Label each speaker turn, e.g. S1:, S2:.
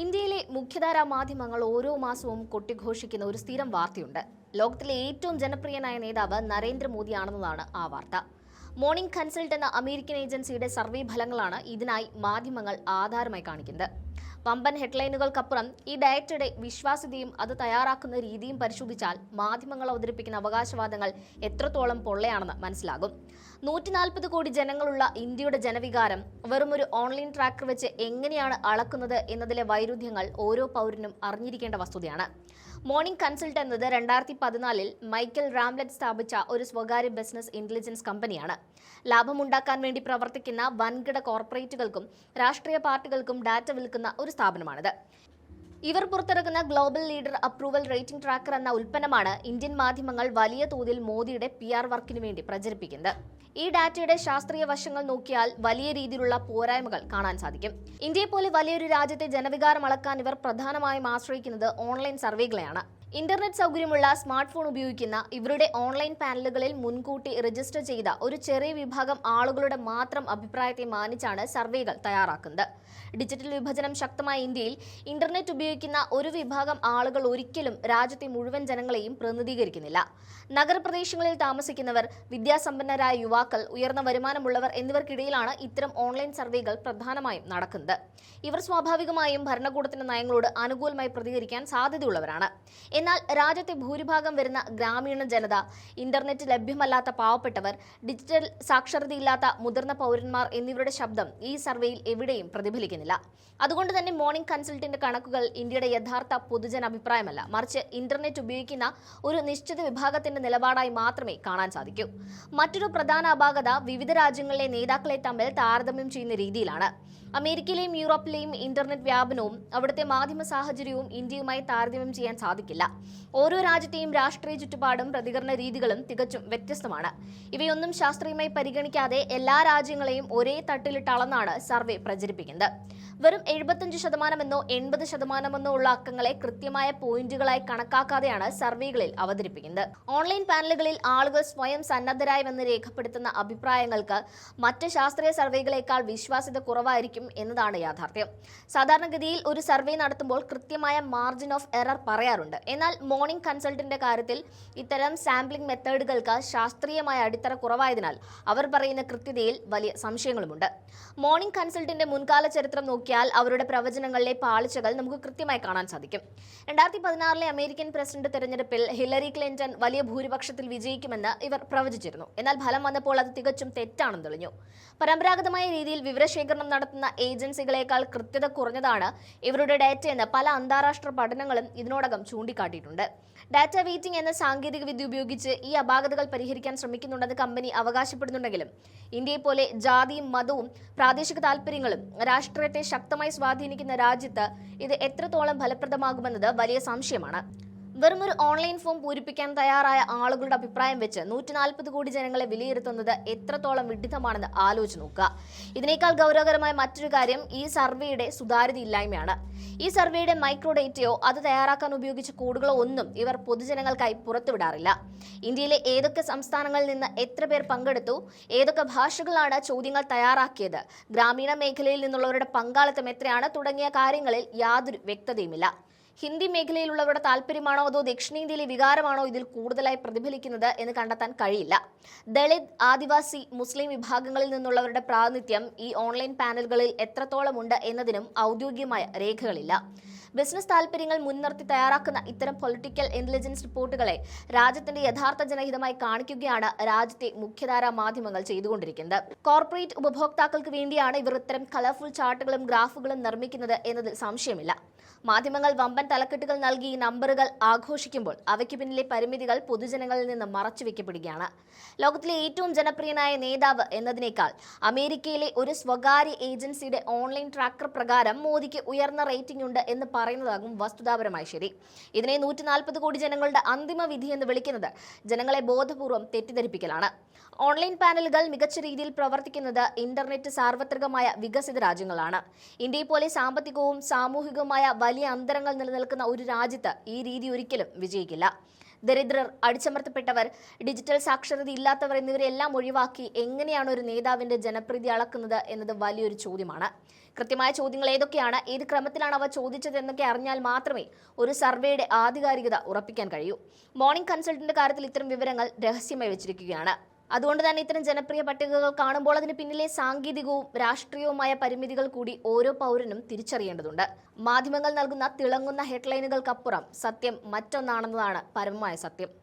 S1: ഇന്ത്യയിലെ മുഖ്യധാരാ മാധ്യമങ്ങൾ ഓരോ മാസവും കൊട്ടിഘോഷിക്കുന്ന ഒരു സ്ഥിരം വാർത്തയുണ്ട്. ലോകത്തിലെ ഏറ്റവും ജനപ്രിയനായ നേതാവ് നരേന്ദ്രമോദിയാണെന്നതാണ് ആ വാർത്ത. മോർണിംഗ് കൺസൾട്ട് എന്ന അമേരിക്കൻ ഏജൻസിയുടെ സർവേ ഫലങ്ങളാണ് ഇതിനായി മാധ്യമങ്ങൾ ആധാരമായി കാണിക്കുന്നത്. വമ്പൻ ഹെഡ്ലൈനുകൾക്കപ്പുറം ഈ ഡയറ്റയുടെ വിശ്വാസ്യതയും അത് തയ്യാറാക്കുന്ന രീതിയും പരിശോധിച്ചാൽ മാധ്യമങ്ങൾ അവതരിപ്പിക്കുന്ന അവകാശവാദങ്ങൾ എത്രത്തോളം പൊള്ളയാണെന്ന് മനസ്സിലാകും. 140 കോടി ജനങ്ങളുള്ള ഇന്ത്യയുടെ ജനവികാരം വെറുമൊരു ഓൺലൈൻ ട്രാക്കർ വെച്ച് എങ്ങനെയാണ് അളക്കുന്നത് എന്നതിലെ വൈരുദ്ധ്യങ്ങൾ ഓരോ പൗരനും അറിഞ്ഞിരിക്കേണ്ട വസ്തുതയാണ്. മോർണിംഗ് കൺസൾട്ട് എന്നത് 2014 മൈക്കൽ റാംലെറ്റ് സ്ഥാപിച്ച ഒരു സ്വകാര്യ ബിസിനസ് ഇന്റലിജൻസ് കമ്പനിയാണ്. ലാഭമുണ്ടാക്കാൻ വേണ്ടി പ്രവർത്തിക്കുന്ന വൻകിട കോർപ്പറേറ്റുകൾക്കും രാഷ്ട്രീയ പാർട്ടികൾക്കും ഡാറ്റ വിൽക്കുന്ന ഒരു സ്ഥാപനമാണിത്. ഇവർ പുറത്തിറക്കുന്ന global leader approval rating tracker എന്ന ഉൽപ്പന്നമാണ് ഇന്ത്യൻ മാധ്യമങ്ങൾ വലിയ തോതിൽ മോദിയുടെ PR വർക്കിനു വേണ്ടി പ്രചരിപ്പിക്കുന്നത്. ഈ ഡാറ്റയുടെ ശാസ്ത്രീയ വശങ്ങൾ നോക്കിയാൽ വലിയ രീതിയിലുള്ള പോരായ്മകൾ കാണാൻ സാധിക്കും. ഇന്ത്യയെ പോലെ വലിയൊരു രാജ്യത്തെ ജനവികാരം അളക്കാൻ ഇവർ പ്രധാനമായും ആശ്രയിക്കുന്നത് ഓൺലൈൻ സർവേകളെയാണ്. ഇന്റർനെറ്റ് സൗകര്യമുള്ള സ്മാർട്ട് ഫോൺ ഉപയോഗിക്കുന്ന ഇവരുടെ ഓൺലൈൻ പാനലുകളിൽ മുൻകൂട്ടി രജിസ്റ്റർ ചെയ്ത ഒരു ചെറിയ വിഭാഗം ആളുകളുടെ മാത്രം അഭിപ്രായത്തെ മാനിച്ചാണ് സർവേകൾ തയ്യാറാക്കുന്നത്. ഡിജിറ്റൽ വിഭജനം ശക്തമായ ഇന്ത്യയിൽ ഇന്റർനെറ്റ് ഉപയോഗിക്കുന്ന ഒരു വിഭാഗം ആളുകൾ ഒരിക്കലും രാജ്യത്തെ മുഴുവൻ ജനങ്ങളെയും പ്രതിനിധീകരിക്കുന്നില്ല. നഗരപ്രദേശങ്ങളിൽ താമസിക്കുന്നവർ, വിദ്യാസമ്പന്നരായ യുവാക്കൾ, ഉയർന്ന വരുമാനമുള്ളവർ എന്നിവർക്കിടയിലാണ് ഇത്തരം ഓൺലൈൻ സർവേകൾ പ്രധാനമായും നടക്കുന്നത്. ഇവർ സ്വാഭാവികമായും ഭരണകൂടത്തിന്റെ നയങ്ങളോട് അനുകൂലമായി പ്രതികരിക്കാൻ സാധ്യതയുള്ളവരാണ്. എന്നാൽ രാജ്യത്തെ ഭൂരിഭാഗം വരുന്ന ഗ്രാമീണ ജനത, ഇന്റർനെറ്റ് ലഭ്യമല്ലാത്ത പാവപ്പെട്ടവർ, ഡിജിറ്റൽ സാക്ഷരതയില്ലാത്ത മുതിർന്ന പൗരന്മാർ എന്നിവരുടെ ശബ്ദം ഈ സർവേയിൽ എവിടെയും പ്രതിഫലിക്കുന്നില്ല. അതുകൊണ്ട് തന്നെ മോർണിംഗ് കൺസൾട്ടിന്റെ കണക്കുകൾ ഇന്ത്യയുടെ യഥാർത്ഥ പൊതുജന അഭിപ്രായമല്ല, മറിച്ച് ഇന്റർനെറ്റ് ഉപയോഗിക്കുന്ന ഒരു നിശ്ചിത വിഭാഗത്തിന്റെ നിലപാടായി മാത്രമേ കാണാൻ സാധിക്കൂ. മറ്റൊരു പ്രധാന അപാകത വിവിധ രാജ്യങ്ങളിലെ നേതാക്കളെ തമ്മിൽ താരതമ്യം ചെയ്യുന്ന രീതിയിലാണ്. അമേരിക്കയിലെയും യൂറോപ്പിലെയും ഇന്റർനെറ്റ് വ്യാപനവും അവിടുത്തെ മാധ്യമ സാഹചര്യവും ഇന്ത്യയുമായി താരതമ്യം ചെയ്യാൻ സാധിക്കില്ല. ഓരോ രാജ്യത്തെയും രാഷ്ട്രീയ ചുറ്റുപാടും പ്രതികരണ രീതികളും തികച്ചും വ്യത്യസ്തമാണ്. ഇവയൊന്നും ശാസ്ത്രീയമായി പരിഗണിക്കാതെ എല്ലാ രാജ്യങ്ങളെയും ഒരേ തട്ടിലിട്ട് അളന്നാണ് സർവേ പ്രചരിപ്പിക്കുന്നത്. വെറും 75% 80% ഉള്ള അക്കങ്ങളെ കൃത്യമായ പോയിന്റുകളായി കണക്കാക്കാതെയാണ് സർവേകളിൽ അവതരിപ്പിക്കുന്നത്. ഓൺലൈൻ പാനലുകളിൽ ആളുകൾ സ്വയം സന്നദ്ധരായെന്ന് രേഖപ്പെടുത്തുന്ന അഭിപ്രായങ്ങൾക്ക് മറ്റ് ശാസ്ത്രീയ സർവേകളേക്കാൾ വിശ്വാസ്യത കുറവായിരിക്കും എന്നതാണ് യാഥാർത്ഥ്യം. സാധാരണഗതിയിൽ ഒരു സർവേ നടത്തുമ്പോൾ കൃത്യമായ മാർജിൻ ഓഫ് എറർ പറയാറുണ്ട്. എന്നാൽ മോർണിംഗ് കൺസൾട്ടിന്റെ കാര്യത്തിൽ ഇത്തരം സാമ്പിളിംഗ് മെത്തേഡുകൾക്ക് ശാസ്ത്രീയമായ അടിത്തറ കുറവായതിനാൽ അവർ പറയുന്ന കൃത്യതയിൽ വലിയ സംശയങ്ങളുമുണ്ട്. മോർണിംഗ് കൺസൾട്ടിന്റെ മുൻകാല ചരിത്രം നോക്കിയാൽ അവരുടെ പ്രവചനങ്ങളിലെ പാളിച്ചകൾ നമുക്ക് കൃത്യമായി കാണാൻ സാധിക്കും. 2016 അമേരിക്കൻ പ്രസിഡന്റ് തെരഞ്ഞെടുപ്പിൽ ഹില്ലരി ക്ലിന്റൺ വലിയ ഭൂരിപക്ഷത്തിൽ വിജയിക്കുമെന്ന് ഇവർ പ്രവചിച്ചിരുന്നു. എന്നാൽ ഫലം വന്നപ്പോൾ അത് തികച്ചും തെറ്റാണെന്ന് തെളിഞ്ഞു. പരമ്പരാഗതമായ രീതിയിൽ വിവരശേഖരണം നടത്തുന്ന ഏജൻസികളെക്കാൾ കൃത്യത കുറഞ്ഞതാണ് ഇവരുടെ ഡാറ്റയെന്ന് പല അന്താരാഷ്ട്ര പഠനങ്ങളും ഇതിനോടകം ചൂണ്ടിക്കാട്ടിയിട്ടുണ്ട്. ഡാറ്റ വെയ്റ്റിംഗ് എന്ന സാങ്കേതിക വിദ്യ ഉപയോഗിച്ച് ഈ അപാകതകൾ പരിഹരിക്കാൻ ശ്രമിക്കുന്നുണ്ടെന്ന് കമ്പനി അവകാശപ്പെടുന്നുണ്ടെങ്കിലും ഇന്ത്യയെ പോലെ ജാതിയും മതവും പ്രാദേശിക താൽപര്യങ്ങളും രാഷ്ട്രീയത്തെ ശക്തമായി സ്വാധീനിക്കുന്ന രാജ്യത്ത് ഇത് എത്രത്തോളം ഫലപ്രദമാകുമെന്നത് വലിയ സംശയമാണ്. വെറുമൊരു ഓൺലൈൻ ഫോം പൂരിപ്പിക്കാൻ തയ്യാറായ ആളുകളുടെ അഭിപ്രായം വെച്ച് 140 കോടി ജനങ്ങളെ വിലയിരുത്തുന്നത് എത്രത്തോളം വിഡ്ഢിത്തമാണെന്ന് ആലോചിച്ച് നോക്കുക. ഇതിനേക്കാൾ ഗൗരവകരമായ മറ്റൊരു കാര്യം ഈ സർവേയുടെ സുതാര്യതയില്ലായ്മയാണ്. ഈ സർവേയുടെ മൈക്രോ ഡേറ്റയോ അത് തയ്യാറാക്കാൻ ഉപയോഗിച്ച കോഡുകളോ ഒന്നും ഇവർ പൊതുജനങ്ങൾക്കായി പുറത്തുവിടാറില്ല. ഇന്ത്യയിലെ ഏതൊക്കെ സംസ്ഥാനങ്ങളിൽ നിന്ന് എത്ര പേർ പങ്കെടുത്തു, ഏതൊക്കെ ഭാഷകളാണ് ചോദ്യങ്ങൾ തയ്യാറാക്കിയത്, ഗ്രാമീണ മേഖലയിൽ നിന്നുള്ളവരുടെ പങ്കാളിത്തം എത്രയാണ് തുടങ്ങിയ കാര്യങ്ങളിൽ യാതൊരു വ്യക്തതയുമില്ല. ഹിന്ദി മേഖലയിലുള്ളവരുടെ താല്പര്യമാണോ അതോ ദക്ഷിണേന്ത്യയിലെ വികാരമാണോ ഇതിൽ കൂടുതലായി പ്രതിഫലിക്കുന്നത് എന്ന് കണ്ടെത്താൻ കഴിയില്ല. ദളിത്, ആദിവാസി, മുസ്ലിം വിഭാഗങ്ങളിൽ നിന്നുള്ളവരുടെ പ്രാതിനിധ്യം ഈ ഓൺലൈൻ പാനലുകളിൽ എത്രത്തോളം ഉണ്ട് എന്നതിനും ഔദ്യോഗികമായ രേഖകളില്ല. ബിസിനസ് താൽപര്യങ്ങൾ മുൻനിർത്തി തയ്യാറാക്കുന്ന ഇത്തരം പൊളിറ്റിക്കൽ ഇന്റലിജൻസ് റിപ്പോർട്ടുകളെ രാജ്യത്തിന്റെ യഥാർത്ഥ ജനഹിതമായി കാണിക്കുകയാണ് രാജ്യത്തെ മുഖ്യധാരാ മാധ്യമങ്ങൾ ചെയ്തുകൊണ്ടിരിക്കുന്നത്. കോർപ്പറേറ്റ് ഉപഭോക്താക്കൾക്ക് വേണ്ടിയാണ് ഇവർ ഇത്തരം കളർഫുൾ ചാർട്ടുകളും ഗ്രാഫുകളും നിർമ്മിക്കുന്നത് എന്നതിൽ സംശയമില്ല. മാധ്യമങ്ങൾ വമ്പൻ തലക്കെട്ടുകൾ നൽകി ഈ നമ്പറുകൾ ആഘോഷിക്കുമ്പോൾ അവയ്ക്ക് പിന്നിലെ പരിമിതികൾ പൊതുജനങ്ങളിൽ നിന്ന് മറച്ചുവെക്കപ്പെടുകയാണ്. ലോകത്തിലെ ഏറ്റവും ജനപ്രിയനായ നേതാവ് എന്നതിനേക്കാൾ അമേരിക്കയിലെ ഒരു സ്വകാര്യ ഏജൻസിയുടെ ഓൺലൈൻ ട്രാക്കർ പ്രകാരം മോദിക്ക് ഉയർന്ന റേറ്റിംഗ് ഉണ്ട് എന്ന് പറയുന്നതാകും വസ്തുതാപരമായി ശരി. ഇതിനെ 140 കോടി ജനങ്ങളുടെ അന്തിമ വിധി എന്ന് വിളിക്കുന്നത് ജനങ്ങളെ ബോധപൂർവം തെറ്റിദ്ധരിപ്പിക്കലാണ്. ഓൺലൈൻ പാനലുകൾ മികച്ച രീതിയിൽ പ്രവർത്തിക്കുന്നത് ഇന്റർനെറ്റ് സാർവത്രികമായ വികസിത രാജ്യങ്ങളാണ്. ഇന്ത്യയെ പോലെ സാമ്പത്തികവും സാമൂഹികവുമായ വലിയ അന്തരങ്ങൾ നിലനിൽക്കുന്ന ഒരു രാജ്യത്ത് ഈ രീതി ഒരിക്കലും വിജയിക്കില്ല. ദരിദ്രർ, അടിച്ചമർത്തപ്പെട്ടവർ, ഡിജിറ്റൽ സാക്ഷരത ഇല്ലാത്തവർ എന്നിവരെല്ലാം ഒഴിവാക്കി എങ്ങനെയാണ് ഒരു നേതാവിന്റെ ജനപ്രീതി അളക്കുന്നത് എന്നത് വലിയൊരു ചോദ്യമാണ്. കൃത്യമായ ചോദ്യങ്ങൾ ഏതൊക്കെയാണ്, ഏത് ക്രമത്തിലാണ് അവ ചോദിച്ചത് എന്നൊക്കെ അറിഞ്ഞാൽ മാത്രമേ ഒരു സർവേയുടെ ആധികാരികത ഉറപ്പിക്കാൻ കഴിയൂ. മോർണിംഗ് കൺസൾട്ടിന്റെ കാര്യത്തിൽ ഇത്തരം വിവരങ്ങൾ രഹസ്യമായി വെച്ചിരിക്കുകയാണ്. അതുകൊണ്ട് തന്നെ ഇത്തരം ജനപ്രിയ പട്ടികകൾ കാണുമ്പോൾ അതിന് പിന്നിലെ സാങ്കേതികവും രാഷ്ട്രീയവുമായ പരിമിതികൾ കൂടി ഓരോ പൗരനും തിരിച്ചറിയേണ്ടതുണ്ട്. മാധ്യമങ്ങൾ നൽകുന്ന തിളങ്ങുന്ന ഹെഡ്ലൈനുകൾക്കപ്പുറം സത്യം മറ്റൊന്നാണെന്നതാണ് പരമമായ സത്യം.